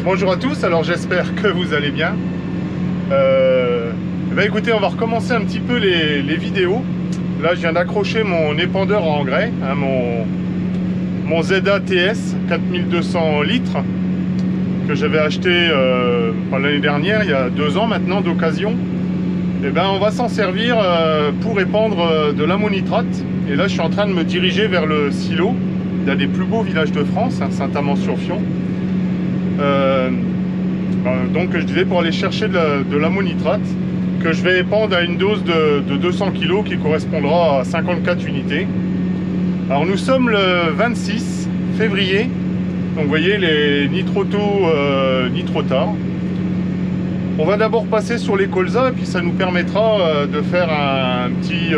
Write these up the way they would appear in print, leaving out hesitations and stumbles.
Bonjour à tous, alors j'espère que vous allez bien. Écoutez, on va recommencer un petit peu les vidéos. Là, je viens d'accrocher mon épandeur à engrais, hein, mon ZA TS 4200 litres que j'avais acheté l'année dernière, il y a 2 ans maintenant, d'occasion. Et ben, on va s'en servir pour épandre de l'ammonitrate. Et là, je suis en train de me diriger vers le silo d'un des plus beaux villages de France, hein, Saint-Amand-sur-Fion. Donc je disais, pour aller chercher de l'ammonitrate que je vais épandre à une dose de 200 kg qui correspondra à 54 unités. Alors nous sommes le 26 février, donc vous voyez, les ni trop tôt ni trop tard. On va d'abord passer sur les colzas et puis ça nous permettra de faire un petit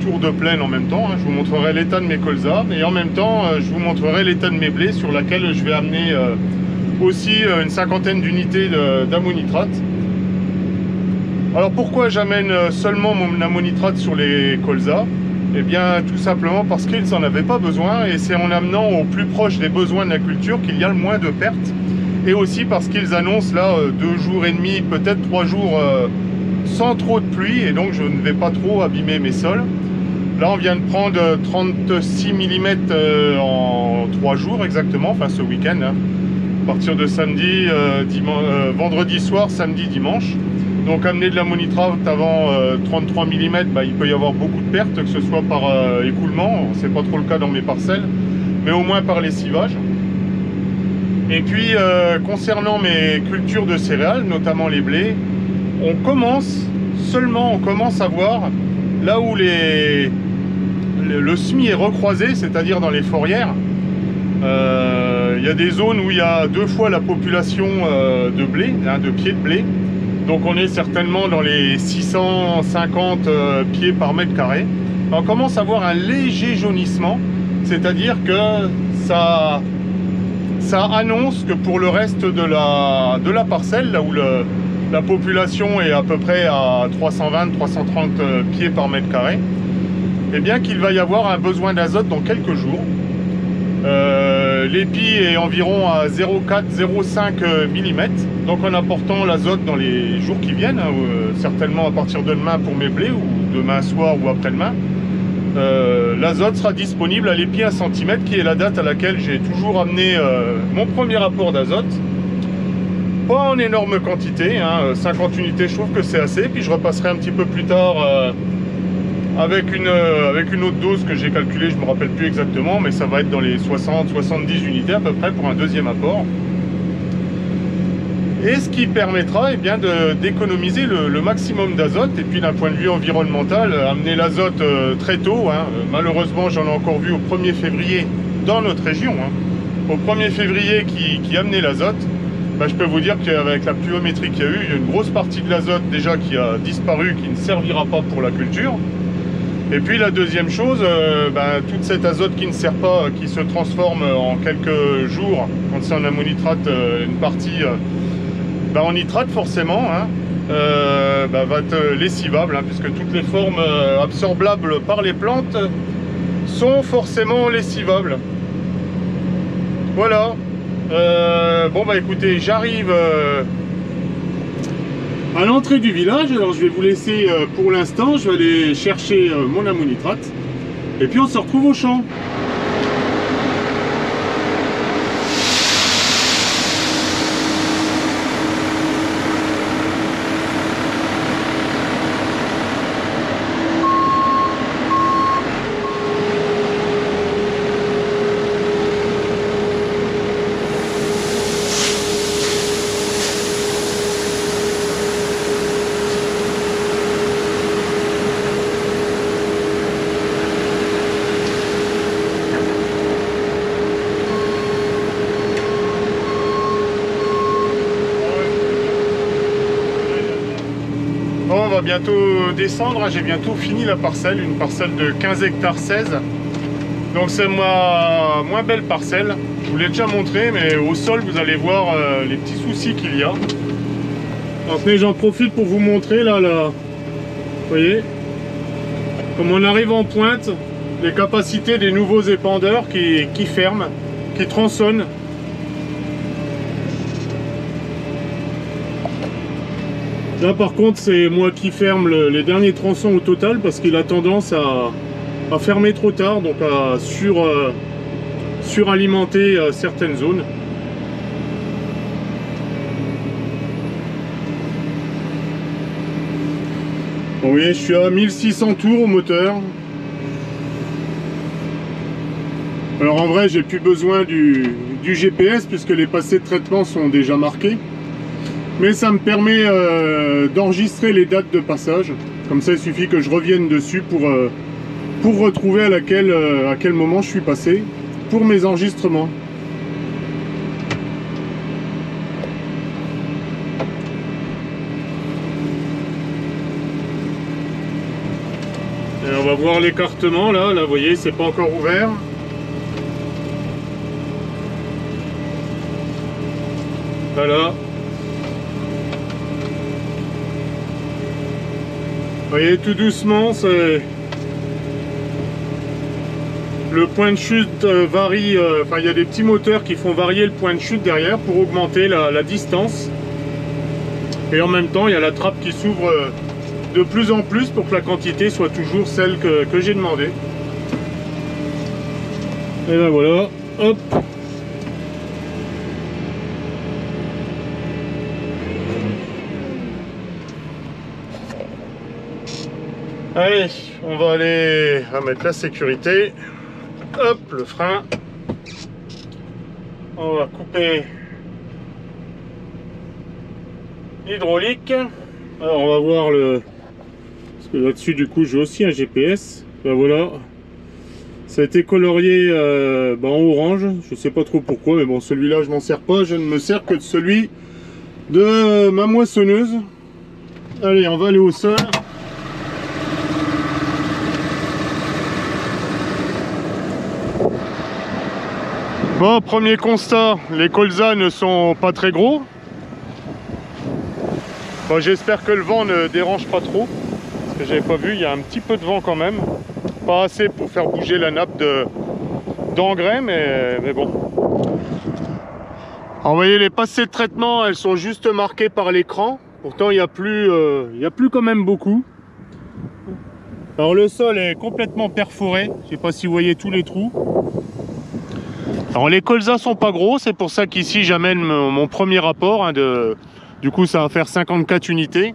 tour de plaine en même temps, hein. Je vous montrerai l'état de mes colzas et en même temps je vous montrerai l'état de mes blés sur laquelle je vais amener aussi une cinquantaine d'unités d'ammonitrate. Alors pourquoi j'amène seulement mon ammonitrate sur les colzas? Eh bien tout simplement parce qu'ils n'en avaient pas besoin, et c'est en amenant au plus proche des besoins de la culture qu'il y a le moins de pertes, et aussi parce qu'ils annoncent là 2 jours et demi, peut-être 3 jours sans trop de pluie, et donc je ne vais pas trop abîmer mes sols. Là on vient de prendre 36 mm en 3 jours exactement, enfin ce week-end, hein. À partir de samedi, vendredi soir, samedi, dimanche. Donc amener de l'ammonitrate avant 33 mm, il peut y avoir beaucoup de pertes, que ce soit par écoulement, c'est pas trop le cas dans mes parcelles, mais au moins par lessivage. Et puis concernant mes cultures de céréales, notamment les blés, on commence à voir là où le semis est recroisé, c'est-à-dire dans les forières. Il y a des zones où il y a 2 fois la population de blé, hein, de pieds de blé. Donc on est certainement dans les 650 pieds par mètre carré. On commence à voir un léger jaunissement, c'est-à-dire que ça annonce que pour le reste de la parcelle, là où la population est à peu près à 320-330 pieds par mètre carré, eh bien qu'il va y avoir un besoin d'azote dans quelques jours. L'épi est environ à 0,4-0,5 mm, donc en apportant l'azote dans les jours qui viennent, hein, certainement à partir de demain pour mes blés, ou demain soir ou après-demain, l'azote sera disponible à l'épi 1 cm, qui est la date à laquelle j'ai toujours amené mon premier apport d'azote. Pas en énorme quantité, hein, 50 unités, je trouve que c'est assez, puis je repasserai un petit peu plus tard avec une autre dose que j'ai calculée, je ne me rappelle plus exactement, mais ça va être dans les 60-70 unités à peu près pour un deuxième apport. Et ce qui permettra d'économiser le maximum d'azote, et puis d'un point de vue environnemental, amener l'azote très tôt, hein. Malheureusement j'en ai encore vu au 1er février dans notre région, hein. Au 1er février qui amenait l'azote. Je peux vous dire qu'avec la pluviométrie qu'il y a eu, il y a une grosse partie de l'azote déjà qui a disparu, qui ne servira pas pour la culture. Et puis la deuxième chose, toute cette azote qui ne sert pas, qui se transforme en quelques jours, quand c'est en ammonitrate, une partie en nitrate forcément, hein, va être lessivable, hein, puisque toutes les formes absorbables par les plantes sont forcément lessivables. Voilà. Écoutez, j'arrive à l'entrée du village. Alors je vais vous laisser pour l'instant, je vais aller chercher mon ammonitrate et puis on se retrouve au champ. On va bientôt descendre, j'ai bientôt fini la parcelle, une parcelle de 15 hectares 16. Donc c'est ma moins belle parcelle, je vous l'ai déjà montré, mais au sol vous allez voir les petits soucis qu'il y a. Donc j'en profite pour vous montrer là, vous voyez, comme on arrive en pointe, les capacités des nouveaux épandeurs qui ferment, qui tronçonnent. Là par contre c'est moi qui ferme les derniers tronçons au total parce qu'il a tendance à fermer trop tard, donc à suralimenter certaines zones. Bon, vous voyez, je suis à 1600 tours au moteur. Alors en vrai j'ai plus besoin du GPS puisque les passés de traitement sont déjà marqués. Mais ça me permet d'enregistrer les dates de passage. Comme ça il suffit que je revienne dessus pour retrouver à quel moment je suis passé pour mes enregistrements. Et on va voir l'écartement là, vous voyez c'est pas encore ouvert. Voilà. Vous voyez, tout doucement, le point de chute varie. Enfin, il y a des petits moteurs qui font varier le point de chute derrière pour augmenter la distance. Et en même temps, il y a la trappe qui s'ouvre de plus en plus pour que la quantité soit toujours celle que j'ai demandé. Et ben voilà, hop. Allez, on va mettre la sécurité. Hop, le frein. On va couper l'hydraulique. Alors on va voir parce que là-dessus du coup j'ai aussi un GPS. Ben voilà. Ça a été colorié en orange. Je sais pas trop pourquoi, mais bon, celui-là je m'en sers pas. Je ne me sers que de celui de ma moissonneuse. Allez, on va aller au sol. Bon, premier constat, les colzas ne sont pas très gros. Bon, j'espère que le vent ne dérange pas trop, parce que j'avais pas vu, il y a un petit peu de vent quand même. Pas assez pour faire bouger la nappe d'engrais, mais bon. Alors, vous voyez, les passées de traitement, elles sont juste marquées par l'écran. Pourtant, il n'y a plus quand même beaucoup. Alors, le sol est complètement perforé. Je ne sais pas si vous voyez tous les trous. Alors les colzas sont pas gros, c'est pour ça qu'ici j'amène mon premier rapport du coup ça va faire 54 unités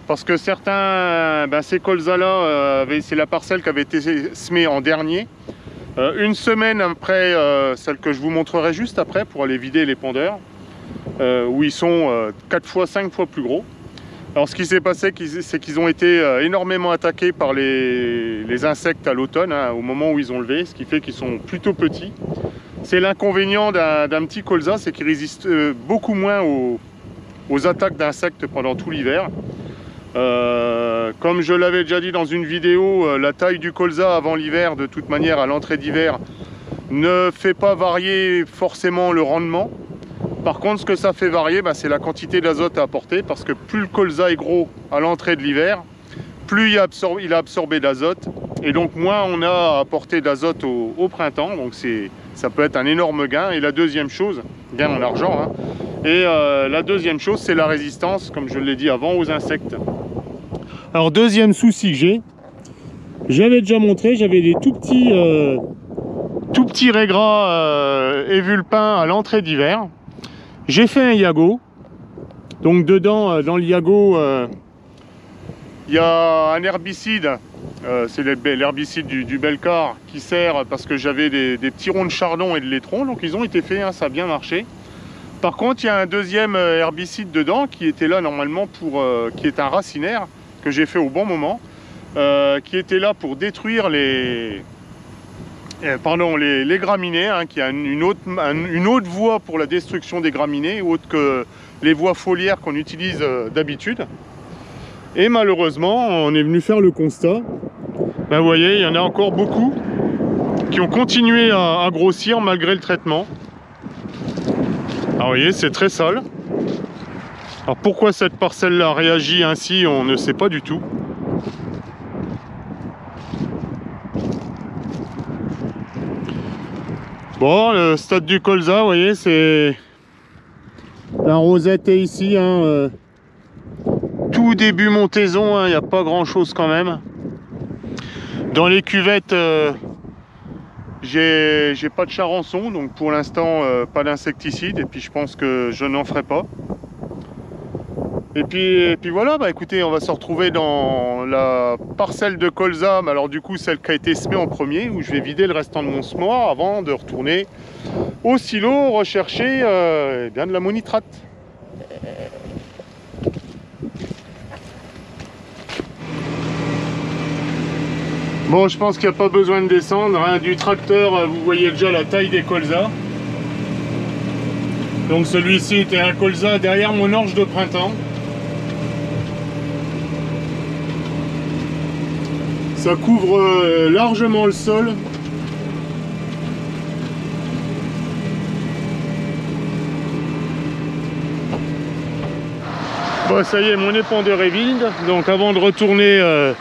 parce que certains, ces colzas là, c'est la parcelle qui avait été semée en dernier, une semaine après celle que je vous montrerai juste après pour aller vider les pondeurs, où ils sont 4 fois 5 fois plus gros. Alors ce qui s'est passé, c'est qu'ils ont été énormément attaqués par les insectes à l'automne, au moment où ils ont levé, ce qui fait qu'ils sont plutôt petits. C'est l'inconvénient d'un petit colza, c'est qu'il résiste beaucoup moins aux attaques d'insectes pendant tout l'hiver. Comme je l'avais déjà dit dans une vidéo, la taille du colza avant l'hiver, de toute manière à l'entrée d'hiver, ne fait pas varier forcément le rendement. Par contre, ce que ça fait varier, c'est la quantité d'azote à apporter, parce que plus le colza est gros à l'entrée de l'hiver, plus il a absorbé d'azote, et donc moins on a à apporter d'azote au printemps. Donc ça peut être un énorme gain. Et la deuxième chose, gain en argent, et la deuxième chose, c'est la résistance, comme je l'ai dit avant, aux insectes. Alors deuxième souci que j'avais déjà montré, j'avais des tout petits raies gras et vulpins à l'entrée d'hiver. J'ai fait un yago. Donc dedans, dans le yago, il y a un herbicide. C'est l'herbicide du Belcar qui sert parce que j'avais des petits ronds de chardon et de laitron, donc ils ont été faits, ça a bien marché. Par contre, il y a un deuxième herbicide dedans qui était là normalement qui est un racinaire que j'ai fait au bon moment, qui était là pour détruire les graminées, qui a une autre voie pour la destruction des graminées, autre que les voies foliaires qu'on utilise d'habitude. Et malheureusement, on est venu faire le constat. Vous voyez, il y en a encore beaucoup qui ont continué à grossir malgré le traitement. Alors vous voyez, c'est très sale. Alors pourquoi cette parcelle-là réagit ainsi, on ne sait pas du tout. Bon, le stade du colza, vous voyez, c'est... La rosette est ici, tout début montaison, il n'y a pas grand chose quand même. Dans les cuvettes, j'ai pas de charançon, donc pour l'instant pas d'insecticide, et puis je pense que je n'en ferai pas. Et puis voilà, bah écoutez, on va se retrouver dans la parcelle de colza, mais alors du coup celle qui a été semée en premier, où je vais vider le restant de mon semoir avant de retourner au silo rechercher eh bien de l'ammonitrate. Bon, je pense qu'il n'y a pas besoin de descendre, hein. Du tracteur, vous voyez déjà la taille des colzas. Donc celui-ci était un colza derrière mon orge de printemps. Ça couvre largement le sol. Bon, ça y est, mon épandeur est vide. Donc avant de retourner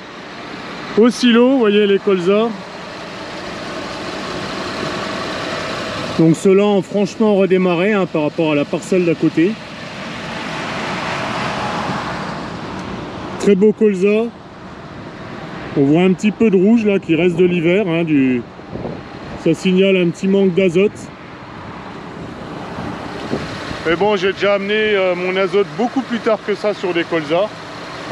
au silo, vous voyez les colzas. Donc ceux-là ont franchement redémarré hein, par rapport à la parcelle d'à côté. Très beau colza. On voit un petit peu de rouge là qui reste de l'hiver. Hein, ça signale un petit manque d'azote. Mais bon, j'ai déjà amené mon azote beaucoup plus tard que ça sur des colzas.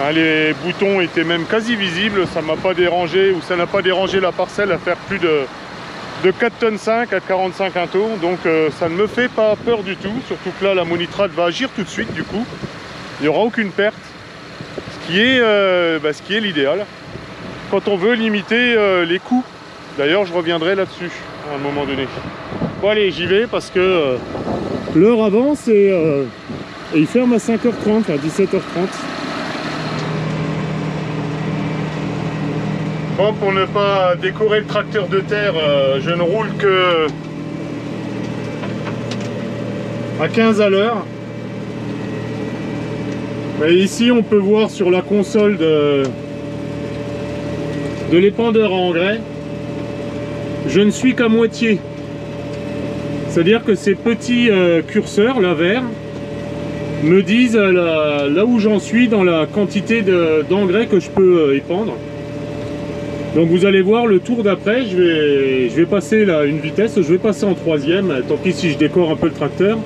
Hein, les boutons étaient même quasi visibles. Ça m'a pas dérangé, ou ça n'a pas dérangé la parcelle à faire plus de 4,5 tonnes à 45 quintaux. Donc ça ne me fait pas peur du tout. Surtout que là, l'ammonitrate va agir tout de suite du coup. Il n'y aura aucune perte. Ce qui est l'idéal quand on veut limiter les coûts. D'ailleurs, je reviendrai là-dessus à un moment donné. Bon allez, j'y vais parce que l'heure avance et il ferme à 5h30, à 17h30. Bon, pour ne pas décorer le tracteur de terre, je ne roule que à 15 à l'heure. Mais ici, on peut voir sur la console de l'épandeur à engrais, je ne suis qu'à moitié. C'est-à-dire que ces petits curseurs, là, verts, me disent là où j'en suis dans la quantité d'engrais que je peux épandre. Donc vous allez voir le tour d'après, je vais passer là une vitesse, je vais passer en 3e, tant pis si je décore un peu le tracteur.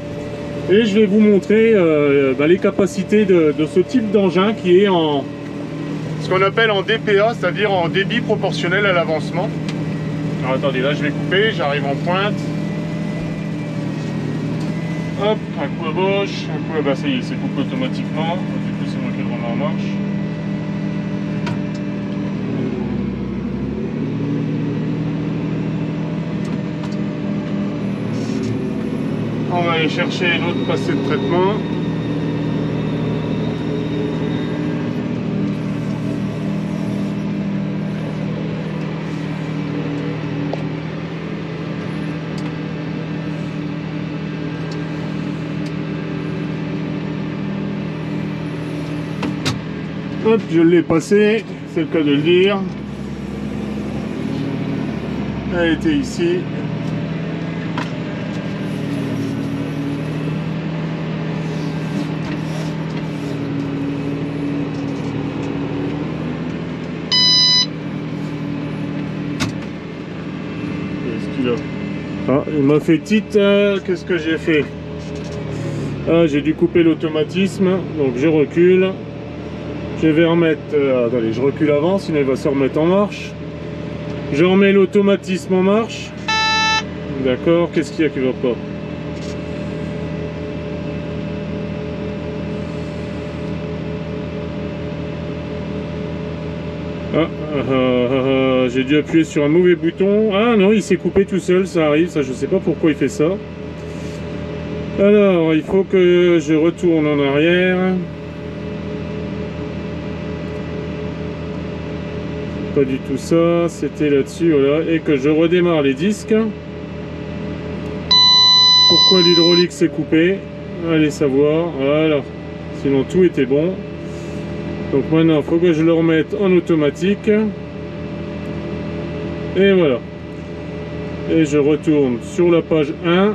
Et je vais vous montrer les capacités de ce type d'engin qui est en ce qu'on appelle en DPA, c'est-à-dire en débit proportionnel à l'avancement. Alors attendez, là je vais couper, j'arrive en pointe. Hop, un coup à gauche, un coup à bas, ça y est, c'est coupé automatiquement. Du coup c'est moi qui le remets en marche. On va aller chercher une autre passée de traitement. Hop, je l'ai passé, c'est le cas de le dire. Elle était ici. Ah, il m'a fait titre, qu'est-ce que j'ai fait? Ah, j'ai dû couper l'automatisme, donc je recule. Je vais remettre, attendez, je recule avant, sinon il va se remettre en marche. Je remets l'automatisme en marche. D'accord, qu'est-ce qu'il y a qui va pas? J'ai dû appuyer sur un mauvais bouton. Ah non, il s'est coupé tout seul, ça arrive, ça je sais pas pourquoi il fait ça. Alors, il faut que je retourne en arrière. Pas du tout ça, c'était là-dessus, voilà. Et que je redémarre les disques. Pourquoi l'hydraulique s'est coupée? Allez savoir, voilà. Sinon tout était bon. Donc maintenant, il faut que je le remette en automatique. Et voilà. Et je retourne sur la page 1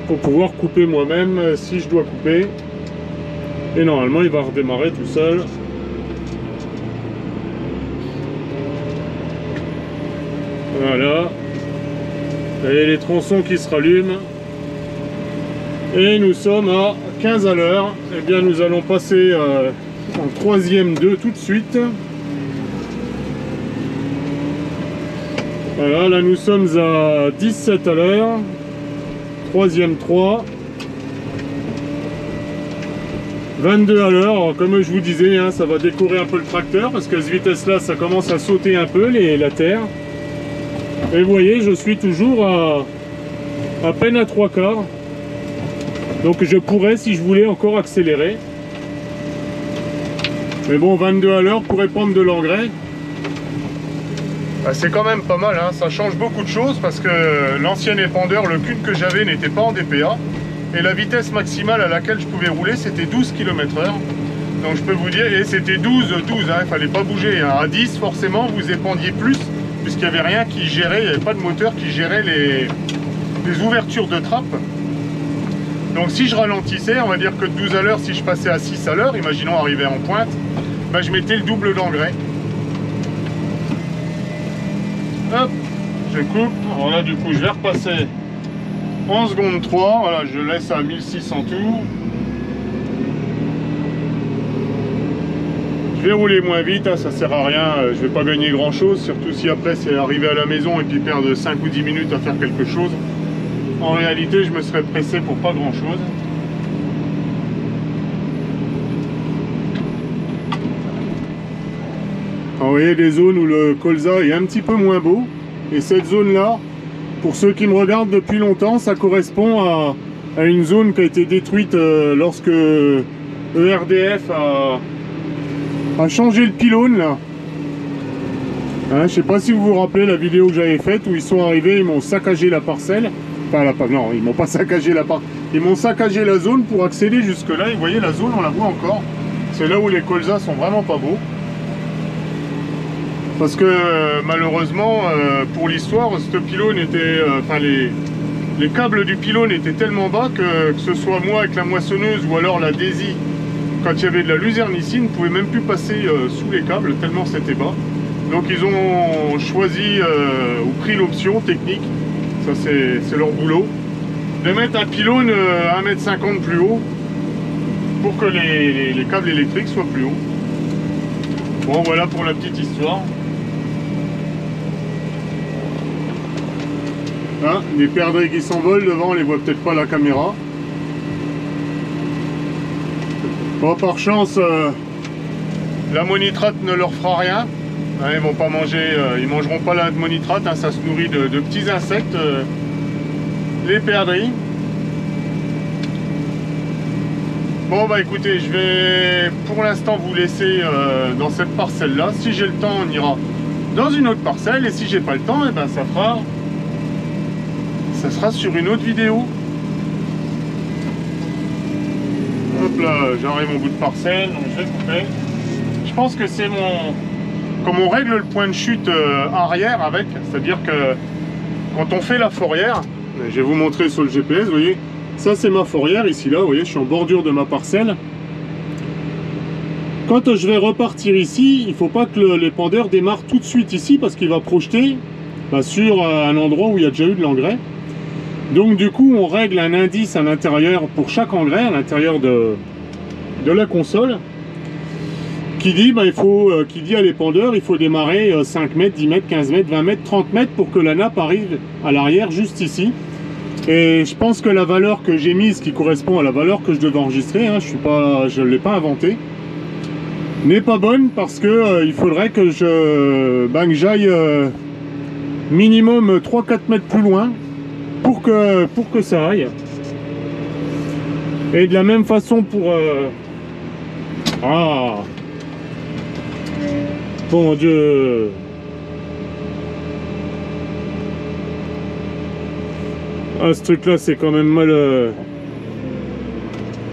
pour pouvoir couper moi-même si je dois couper. Et normalement il va redémarrer tout seul. Voilà. Et les tronçons qui se rallument. Et nous sommes à 15 à l'heure. Eh bien nous allons passer en troisième 2 tout de suite. Voilà, là nous sommes à 17 à l'heure. Troisième 3. 22 à l'heure. Alors, comme je vous disais, hein, ça va décorer un peu le tracteur parce qu'à cette vitesse là ça commence à sauter un peu la terre. Et vous voyez, je suis toujours à peine à 3/4. Donc je pourrais, si je voulais, encore accélérer. Mais bon, 22 à l'heure pour épandre de l'engrais. C'est quand même pas mal, hein. Ça change beaucoup de choses parce que l'ancien épandeur, le cune que j'avais, n'était pas en DPA. Et la vitesse maximale à laquelle je pouvais rouler, c'était 12 km/h. Donc je peux vous dire, et c'était 12, hein, il fallait pas bouger. Hein. À 10, forcément, vous épandiez plus, puisqu'il n'y avait rien qui gérait, il n'y avait pas de moteur qui gérait les ouvertures de trappe. Donc si je ralentissais, on va dire que de 12 à l'heure, si je passais à 6 à l'heure, imaginons arriver en pointe, bah, je mettais le double d'engrais. Hop, je coupe. Alors là, du coup, je vais repasser en seconde 3. Voilà, je laisse à 1600 tout. Je vais rouler moins vite, hein, ça sert à rien. Je vais pas gagner grand chose, surtout si après c'est arriver à la maison et puis perdre 5 ou 10 minutes à faire quelque chose. En réalité, je me serais pressé pour pas grand chose. Alors, vous voyez des zones où le colza est un petit peu moins beau. Et cette zone-là, pour ceux qui me regardent depuis longtemps, ça correspond à une zone qui a été détruite lorsque ERDF a changé le pylône là. Hein, je sais pas si vous vous rappelez la vidéo que j'avais faite où ils sont arrivés, ils m'ont saccagé la parcelle. Non, ils m'ont pas saccagé la parcelle. Ils m'ont saccagé la zone pour accéder jusque là. Et vous voyez la zone, on la voit encore. C'est là où les colzas sont vraiment pas beaux. Parce que malheureusement, pour l'histoire, ce pylône était, les câbles du pylône étaient tellement bas que ce soit moi avec la moissonneuse ou alors la Daisy, quand il y avait de la luzernicine, ne pouvait même plus passer sous les câbles tellement c'était bas. Donc ils ont choisi ou pris l'option technique, ça c'est leur boulot, de mettre un pylône à 1,50 m plus haut pour que les câbles électriques soient plus hauts. Bon, voilà pour la petite histoire. Hein, les perdrix qui s'envolent devant, on les voit peut-être pas à la caméra. Bon, par chance, l'ammonitrate ne leur fera rien. Hein, ils vont pas manger, ils mangeront pas l'ammonitrate, hein, ça se nourrit de petits insectes, les perdrix. Bon bah écoutez, je vais pour l'instant vous laisser dans cette parcelle là. Si j'ai le temps, on ira dans une autre parcelle, et si j'ai pas le temps, et ben ça sera sur une autre vidéo. Hop là, j'arrive au bout de parcelle, donc je vais couper. Je pense que c'est comme on règle le point de chute arrière avec, c'est-à-dire que quand on fait la fourrière, je vais vous montrer sur le GPS, vous voyez, ça c'est ma fourrière ici là, vous voyez, je suis en bordure de ma parcelle. Quand je vais repartir ici, il ne faut pas que l'épandeur démarre tout de suite ici parce qu'il va projeter sur un endroit où il y a déjà eu de l'engrais. Donc du coup on règle un indice à l'intérieur pour chaque engrais, à l'intérieur de la console, qui dit, qui dit à l'épandeur il faut démarrer 5 mètres, 10 mètres, 15 mètres, 20 mètres, 30 mètres pour que la nappe arrive à l'arrière juste ici. Et je pense que la valeur que j'ai mise, qui correspond à la valeur que je devais enregistrer, hein, je ne l'ai pas inventé, n'est pas bonne parce que il faudrait que j'aille minimum 3-4 mètres plus loin pour que ça aille. Et de la même façon pour... Ah, bon Dieu. Ah, ce truc là c'est quand même mal... Vous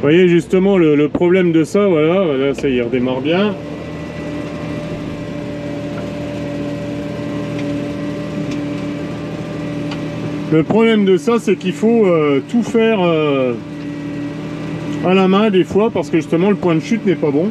voyez justement le problème de ça, voilà, ça y redémarre bien. Le problème de ça c'est qu'il faut tout faire à la main des fois parce que justement le point de chute n'est pas bon.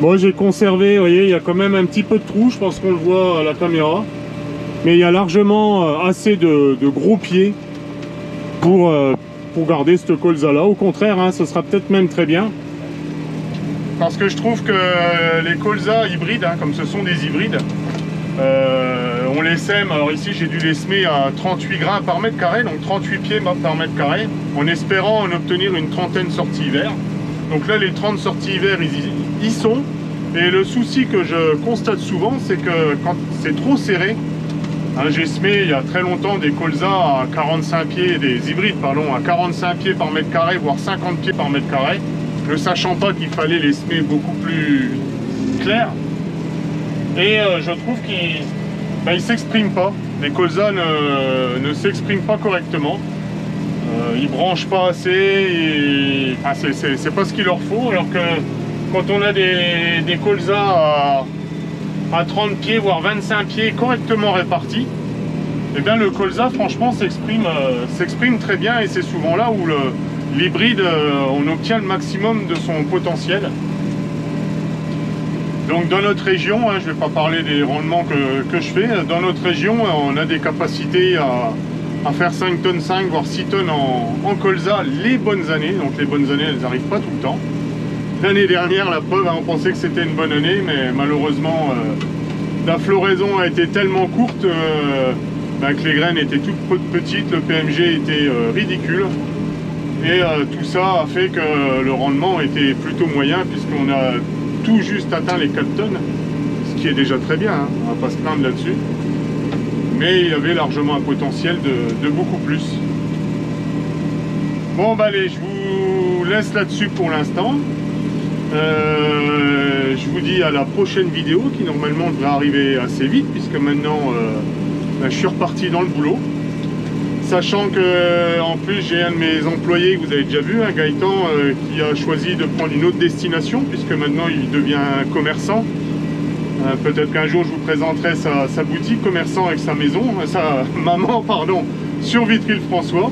Bon, j'ai conservé, vous voyez, il y a quand même un petit peu de trou, je pense qu'on le voit à la caméra. Mais il y a largement assez de gros pieds pour garder cette colza là. Au contraire, hein, ce sera peut-être même très bien. Parce que je trouve que les colzas hybrides, hein, comme ce sont des hybrides, on les sème. Alors ici, j'ai dû les semer à 38 grains par mètre carré, donc 38 pieds par mètre carré, en espérant en obtenir une trentaine sorties hiver. Donc là, les 30 sorties hiver, ils y sont. Et le souci que je constate souvent, c'est que quand c'est trop serré, hein, j'ai semé il y a très longtemps des colzas à 45 pieds, des hybrides, pardon, à 45 pieds par mètre carré, voire 50 pieds par mètre carré, ne sachant pas qu'il fallait les semer beaucoup plus clairs. Et je trouve qu'ils ne s'expriment pas. Les colzas ne s'expriment pas correctement. Ils branchent pas assez. Enfin, c'est pas ce qu'il leur faut. Alors que quand on a des colzas à 30 pieds, voire 25 pieds correctement répartis, et bien le colza franchement s'exprime très bien, et c'est souvent là où l'hybride on obtient le maximum de son potentiel. Donc dans notre région, hein, je ne vais pas parler des rendements que je fais, dans notre région on a des capacités à faire 5 tonnes 5 voire 6 tonnes en colza les bonnes années. Donc les bonnes années elles n'arrivent pas tout le temps. L'année dernière, la preuve, hein, on pensait que c'était une bonne année, mais malheureusement la floraison a été tellement courte que les graines étaient toutes petites, le PMG était ridicule, et tout ça a fait que le rendement était plutôt moyen, puisqu'on a tout juste atteint les 4 tonnes, ce qui est déjà très bien, hein, on va pas se plaindre là-dessus, mais il y avait largement un potentiel de beaucoup plus. Bon bah allez, je vous laisse là-dessus pour l'instant. Je vous dis à la prochaine vidéo qui normalement devrait arriver assez vite, puisque maintenant je suis reparti dans le boulot, sachant que en plus j'ai un de mes employés que vous avez déjà vu, un Gaëtan, qui a choisi de prendre une autre destination, puisque maintenant il devient commerçant. Peut-être qu'un jour je vous présenterai sa boutique, commerçant avec sa maison, sa maman pardon, sur Vitry-le-François.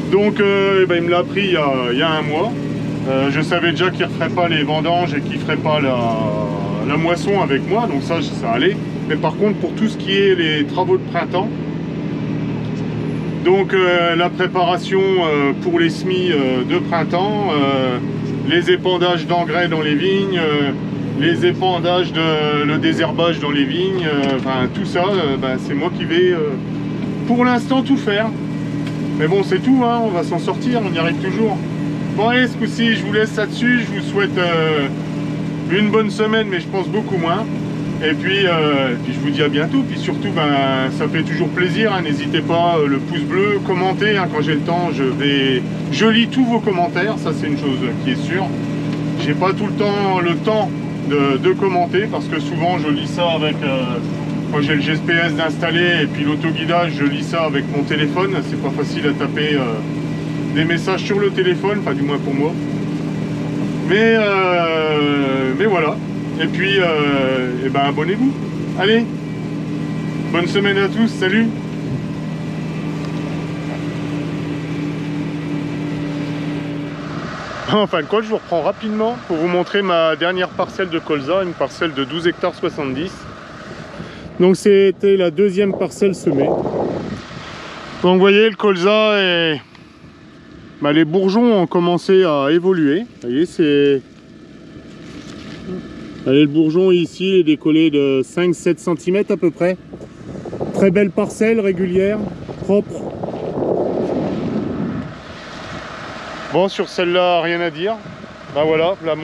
Donc il me l'a appris il y a un mois. Je savais déjà qu'il ne referait pas les vendanges et qu'il ne ferait pas la moisson avec moi, donc ça allait. Mais par contre, pour tout ce qui est les travaux de printemps, donc la préparation pour les semis de printemps, les épandages d'engrais dans les vignes, les épandages, le désherbage dans les vignes, enfin tout ça, c'est moi qui vais pour l'instant tout faire. Mais bon, c'est tout, hein, on va s'en sortir, on y arrive toujours. Bon allez, ce coup-ci, je vous laisse là-dessus. Je vous souhaite une bonne semaine, mais je pense beaucoup moins. Et puis je vous dis à bientôt. Puis surtout, ça fait toujours plaisir. Hein, n'hésitez pas, le pouce bleu, commentez. Hein, quand j'ai le temps, je lis tous vos commentaires. Ça, c'est une chose qui est sûre. J'ai pas tout le temps de commenter, parce que souvent, je lis ça avec... quand j'ai le GPS d'installer et puis l'autoguidage, je lis ça avec mon téléphone. C'est pas facile à taper... des messages sur le téléphone, pas du moins pour moi, mais voilà. Et puis abonnez-vous. Allez, bonne semaine à tous, salut. En fin de compte, je vous reprends rapidement pour vous montrer ma dernière parcelle de colza, une parcelle de 12 hectares 70. Donc c'était la deuxième parcelle semée. Donc vous voyez, le colza est... les bourgeons ont commencé à évoluer. Vous voyez, le bourgeon ici est décollé de 5-7 cm à peu près. Très belle parcelle, régulière, propre. Bon, sur celle-là, rien à dire. Voilà, là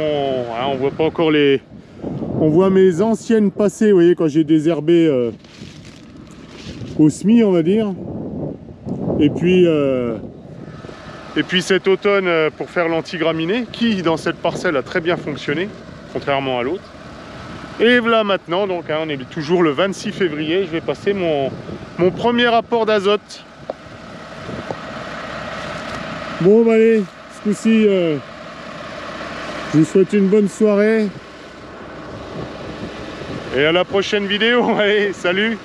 on voit pas encore les... On voit mes anciennes passées, vous voyez, quand j'ai désherbé au semis, on va dire. Et puis cet automne pour faire l'antigraminé, qui dans cette parcelle a très bien fonctionné, contrairement à l'autre. Et voilà maintenant, donc on est toujours le 26 février, je vais passer mon premier apport d'azote. Bon allez, ce coup-ci, je vous souhaite une bonne soirée. Et à la prochaine vidéo. Allez, salut.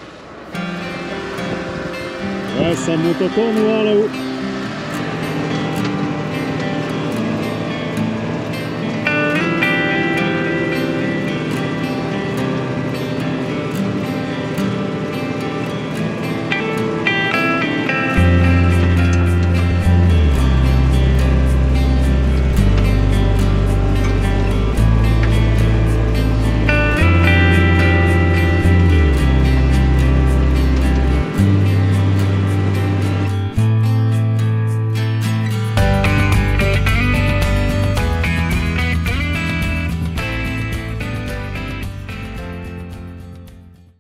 Ah, ça monte encore noir là-haut.